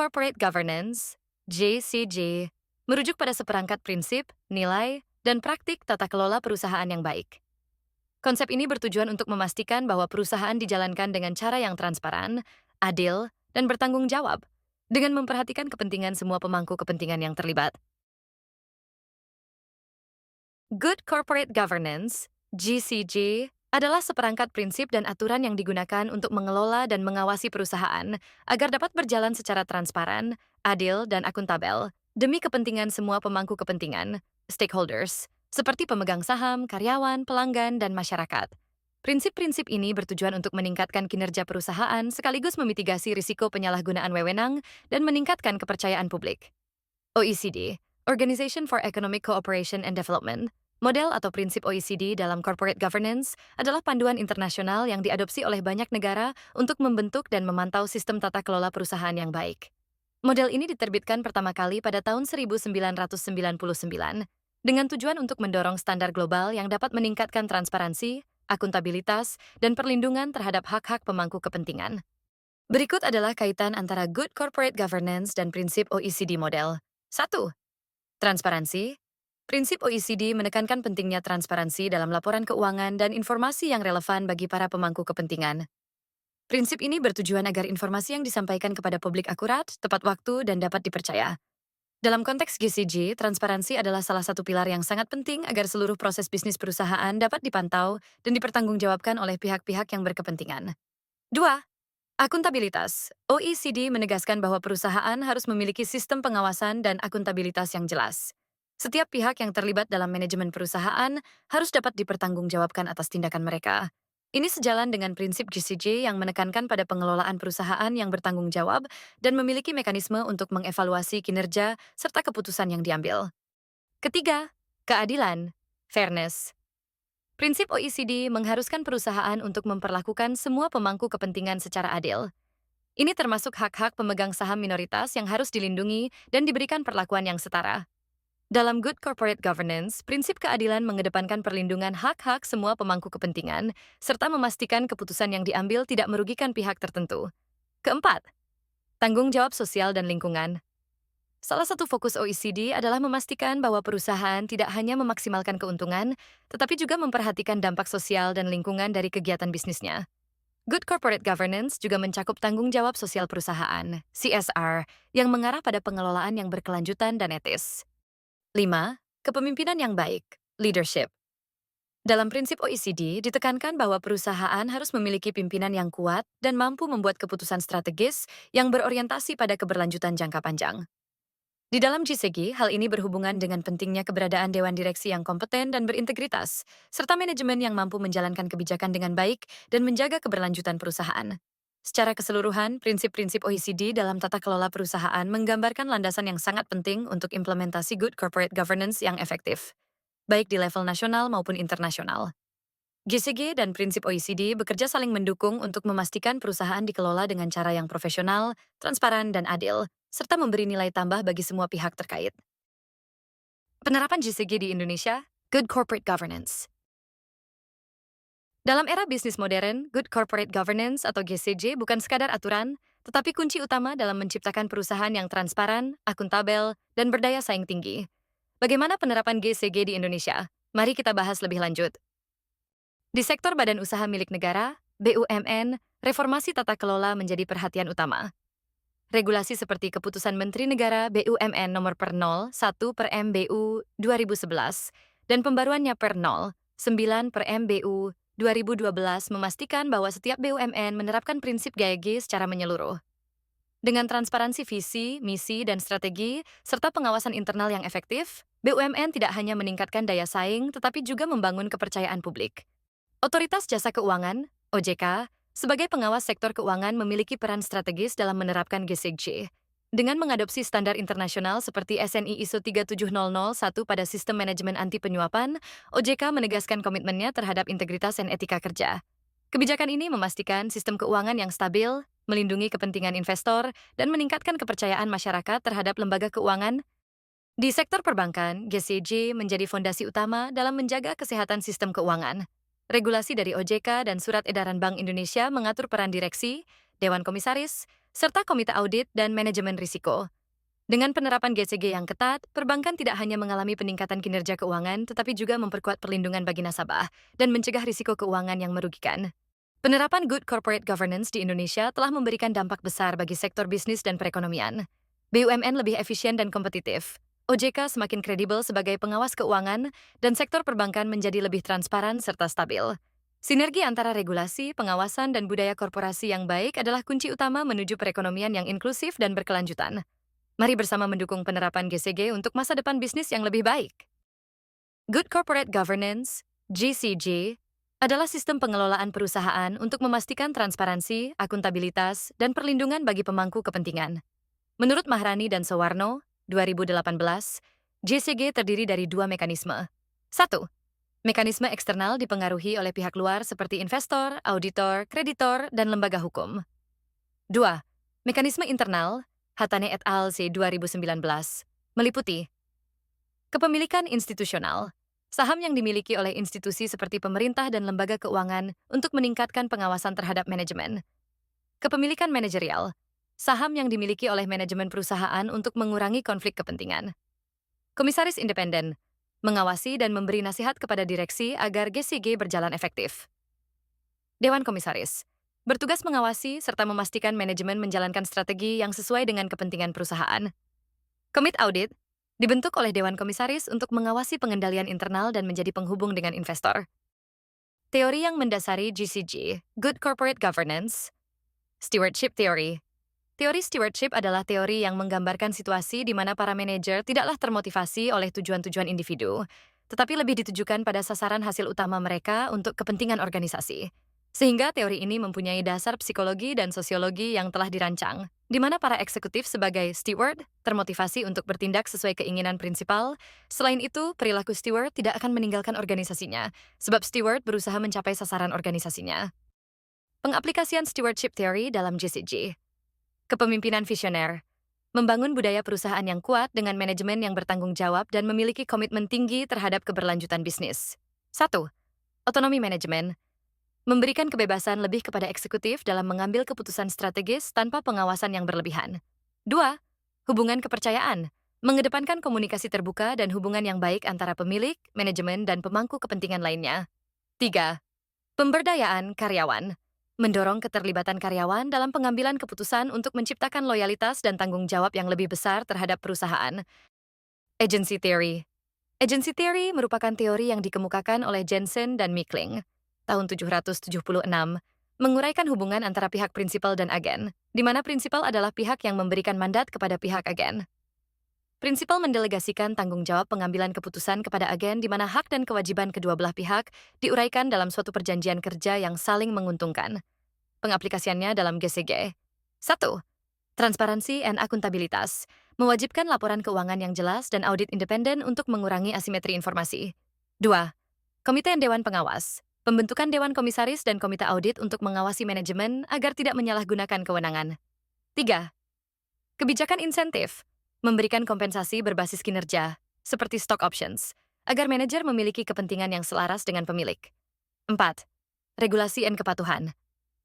Corporate Governance, GCG, merujuk pada seperangkat prinsip, nilai, dan praktik tata kelola perusahaan yang baik. Konsep ini bertujuan untuk memastikan bahwa perusahaan dijalankan dengan cara yang transparan, adil, dan bertanggung jawab, dengan memperhatikan kepentingan semua pemangku kepentingan yang terlibat. Good Corporate Governance, GCG, adalah seperangkat prinsip dan aturan yang digunakan untuk mengelola dan mengawasi perusahaan agar dapat berjalan secara transparan, adil, dan akuntabel demi kepentingan semua pemangku kepentingan, stakeholders, seperti pemegang saham, karyawan, pelanggan, dan masyarakat. Prinsip-prinsip ini bertujuan untuk meningkatkan kinerja perusahaan sekaligus memitigasi risiko penyalahgunaan wewenang dan meningkatkan kepercayaan publik. OECD, Organization for Economic Cooperation and Development, model atau prinsip OECD dalam corporate governance adalah panduan internasional yang diadopsi oleh banyak negara untuk membentuk dan memantau sistem tata kelola perusahaan yang baik. Model ini diterbitkan pertama kali pada tahun 1999 dengan tujuan untuk mendorong standar global yang dapat meningkatkan transparansi, akuntabilitas, dan perlindungan terhadap hak-hak pemangku kepentingan. Berikut adalah kaitan antara Good Corporate Governance dan prinsip OECD model. 1. Transparansi. Prinsip OECD menekankan pentingnya transparansi dalam laporan keuangan dan informasi yang relevan bagi para pemangku kepentingan. Prinsip ini bertujuan agar informasi yang disampaikan kepada publik akurat, tepat waktu, dan dapat dipercaya. Dalam konteks GCG, transparansi adalah salah satu pilar yang sangat penting agar seluruh proses bisnis perusahaan dapat dipantau dan dipertanggungjawabkan oleh pihak-pihak yang berkepentingan. 2. Akuntabilitas. OECD menegaskan bahwa perusahaan harus memiliki sistem pengawasan dan akuntabilitas yang jelas. Setiap pihak yang terlibat dalam manajemen perusahaan harus dapat dipertanggungjawabkan atas tindakan mereka. Ini sejalan dengan prinsip GCG yang menekankan pada pengelolaan perusahaan yang bertanggung jawab dan memiliki mekanisme untuk mengevaluasi kinerja serta keputusan yang diambil. Ketiga, keadilan, fairness. Prinsip OECD mengharuskan perusahaan untuk memperlakukan semua pemangku kepentingan secara adil. Ini termasuk hak-hak pemegang saham minoritas yang harus dilindungi dan diberikan perlakuan yang setara. Dalam Good Corporate Governance, prinsip keadilan mengedepankan perlindungan hak-hak semua pemangku kepentingan, serta memastikan keputusan yang diambil tidak merugikan pihak tertentu. Keempat, tanggung jawab sosial dan lingkungan. Salah satu fokus OECD adalah memastikan bahwa perusahaan tidak hanya memaksimalkan keuntungan, tetapi juga memperhatikan dampak sosial dan lingkungan dari kegiatan bisnisnya. Good Corporate Governance juga mencakup tanggung jawab sosial perusahaan, CSR, yang mengarah pada pengelolaan yang berkelanjutan dan etis. 5. Kepemimpinan yang baik, leadership. Dalam prinsip OECD, ditekankan bahwa perusahaan harus memiliki pimpinan yang kuat dan mampu membuat keputusan strategis yang berorientasi pada keberlanjutan jangka panjang. Di dalam GCG, hal ini berhubungan dengan pentingnya keberadaan dewan direksi yang kompeten dan berintegritas, serta manajemen yang mampu menjalankan kebijakan dengan baik dan menjaga keberlanjutan perusahaan. Secara keseluruhan, prinsip-prinsip OECD dalam tata kelola perusahaan menggambarkan landasan yang sangat penting untuk implementasi good corporate governance yang efektif, baik di level nasional maupun internasional. GCG dan prinsip OECD bekerja saling mendukung untuk memastikan perusahaan dikelola dengan cara yang profesional, transparan, dan adil, serta memberi nilai tambah bagi semua pihak terkait. Penerapan GCG di Indonesia, Good Corporate Governance. Dalam era bisnis modern, Good Corporate Governance atau GCG bukan sekadar aturan, tetapi kunci utama dalam menciptakan perusahaan yang transparan, akuntabel, dan berdaya saing tinggi. Bagaimana penerapan GCG di Indonesia? Mari kita bahas lebih lanjut. Di sektor badan usaha milik negara, BUMN, reformasi tata kelola menjadi perhatian utama. Regulasi seperti Keputusan Menteri Negara BUMN nomor per 01 per MBU 2011 dan pembaruannya per 09 per MBU 2012 memastikan bahwa setiap BUMN menerapkan prinsip GCG secara menyeluruh. Dengan transparansi visi, misi, dan strategi, serta pengawasan internal yang efektif, BUMN tidak hanya meningkatkan daya saing, tetapi juga membangun kepercayaan publik. Otoritas Jasa Keuangan, OJK, sebagai pengawas sektor keuangan memiliki peran strategis dalam menerapkan GCG. Dengan mengadopsi standar internasional seperti SNI ISO 37001 pada sistem manajemen anti penyuapan, OJK menegaskan komitmennya terhadap integritas dan etika kerja. Kebijakan ini memastikan sistem keuangan yang stabil, melindungi kepentingan investor, dan meningkatkan kepercayaan masyarakat terhadap lembaga keuangan. Di sektor perbankan, GCG menjadi fondasi utama dalam menjaga kesehatan sistem keuangan. Regulasi dari OJK dan Surat Edaran Bank Indonesia mengatur peran direksi, Dewan Komisaris, serta komite audit dan manajemen risiko. Dengan penerapan GCG yang ketat, perbankan tidak hanya mengalami peningkatan kinerja keuangan, tetapi juga memperkuat perlindungan bagi nasabah dan mencegah risiko keuangan yang merugikan. Penerapan Good Corporate Governance di Indonesia telah memberikan dampak besar bagi sektor bisnis dan perekonomian. BUMN lebih efisien dan kompetitif. OJK semakin kredibel sebagai pengawas keuangan, dan sektor perbankan menjadi lebih transparan serta stabil. Sinergi antara regulasi, pengawasan, dan budaya korporasi yang baik adalah kunci utama menuju perekonomian yang inklusif dan berkelanjutan. Mari bersama mendukung penerapan GCG untuk masa depan bisnis yang lebih baik. Good Corporate Governance, GCG, adalah sistem pengelolaan perusahaan untuk memastikan transparansi, akuntabilitas, dan perlindungan bagi pemangku kepentingan. Menurut Maharani dan Soewarno, 2018, GCG terdiri dari dua mekanisme. 1. Mekanisme eksternal dipengaruhi oleh pihak luar seperti investor, auditor, kreditor, dan lembaga hukum. 2. Mekanisme internal, Hatane et al. C. 2019, meliputi kepemilikan institusional, saham yang dimiliki oleh institusi seperti pemerintah dan lembaga keuangan untuk meningkatkan pengawasan terhadap manajemen. Kepemilikan manajerial, saham yang dimiliki oleh manajemen perusahaan untuk mengurangi konflik kepentingan. Komisaris independen, mengawasi dan memberi nasihat kepada direksi agar GCG berjalan efektif. Dewan Komisaris, bertugas mengawasi serta memastikan manajemen menjalankan strategi yang sesuai dengan kepentingan perusahaan. Komite Audit dibentuk oleh Dewan Komisaris untuk mengawasi pengendalian internal dan menjadi penghubung dengan investor. Teori yang mendasari GCG, Good Corporate Governance. Stewardship Theory. Teori stewardship adalah teori yang menggambarkan situasi di mana para manajer tidaklah termotivasi oleh tujuan-tujuan individu, tetapi lebih ditujukan pada sasaran hasil utama mereka untuk kepentingan organisasi. Sehingga teori ini mempunyai dasar psikologi dan sosiologi yang telah dirancang, di mana para eksekutif sebagai steward termotivasi untuk bertindak sesuai keinginan prinsipal. Selain itu, perilaku steward tidak akan meninggalkan organisasinya, sebab steward berusaha mencapai sasaran organisasinya. Pengaplikasian stewardship theory dalam GCG. Kepemimpinan visioner. Membangun budaya perusahaan yang kuat dengan manajemen yang bertanggung jawab dan memiliki komitmen tinggi terhadap keberlanjutan bisnis. 1. Otonomi manajemen. Memberikan kebebasan lebih kepada eksekutif dalam mengambil keputusan strategis tanpa pengawasan yang berlebihan. 2. Hubungan kepercayaan. Mengedepankan komunikasi terbuka dan hubungan yang baik antara pemilik, manajemen, dan pemangku kepentingan lainnya. 3. Pemberdayaan karyawan. Mendorong keterlibatan karyawan dalam pengambilan keputusan untuk menciptakan loyalitas dan tanggung jawab yang lebih besar terhadap perusahaan. Agency Theory. Agency Theory merupakan teori yang dikemukakan oleh Jensen dan Mikling tahun 776, menguraikan hubungan antara pihak prinsipal dan agen, di mana prinsipal adalah pihak yang memberikan mandat kepada pihak agen. Prinsipal mendelegasikan tanggung jawab pengambilan keputusan kepada agen di mana hak dan kewajiban kedua belah pihak diuraikan dalam suatu perjanjian kerja yang saling menguntungkan. Pengaplikasiannya dalam GCG. 1. Transparansi dan akuntabilitas. Mewajibkan laporan keuangan yang jelas dan audit independen untuk mengurangi asimetri informasi. 2. Komite dan Dewan Pengawas. Pembentukan Dewan Komisaris dan Komite Audit untuk mengawasi manajemen agar tidak menyalahgunakan kewenangan. 3. Kebijakan insentif. Memberikan kompensasi berbasis kinerja, seperti stock options, agar manajer memiliki kepentingan yang selaras dengan pemilik. 4. Regulasi dan kepatuhan.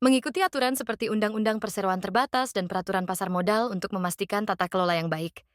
Mengikuti aturan seperti Undang-Undang Perseroan Terbatas dan Peraturan Pasar Modal untuk memastikan tata kelola yang baik.